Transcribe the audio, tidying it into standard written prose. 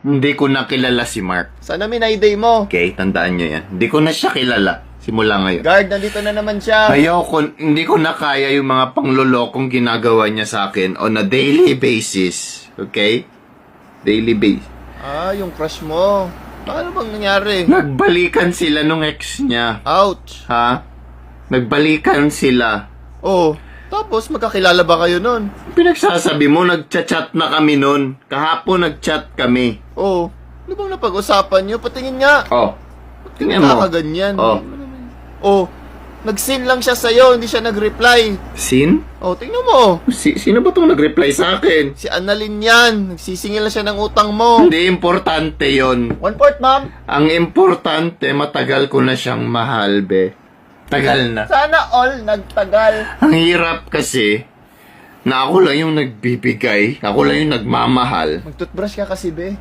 Hindi ko na kilala si Mark. Sana minayday mo. Okay, tandaan nyo yan. Hindi ko na siya kilala. Simula ngayon. Guard, nandito na naman siya. Hindi ko na kaya yung mga panglolokong ginagawa niya sa akin on a daily basis. Okay? Daily basis. Yung crush mo. Paano bang nangyari? Nagbalikan sila nung ex niya. Ouch. Ha? Nagbalikan sila. Oh, tapos magkakilala ba kayo nun? Pinagsasabi mo, nagchat-chat na kami nun. Kahapon nagchat kami. Oh, ano bang napag-usapan nyo? Patingin nga. Oh, tingnan mo. Kakaganyan. Oh. Oh, nag-sin lang siya sa'yo, hindi siya nag-reply. Sin? Oh, tingnan mo. Sino ba itong nag-reply sa akin? Si Annalyn yan. Nagsisingil na siya ng utang mo. Hindi importante yon. 1/4, ma'am. Ang importante, matagal ko na siyang mahal, be. Tagal na. Sana all nagtagal. Ang hirap kasi, na ako lang yung nagbibigay, ako lang yung nagmamahal. Mag-toothbrush ka kasi, be.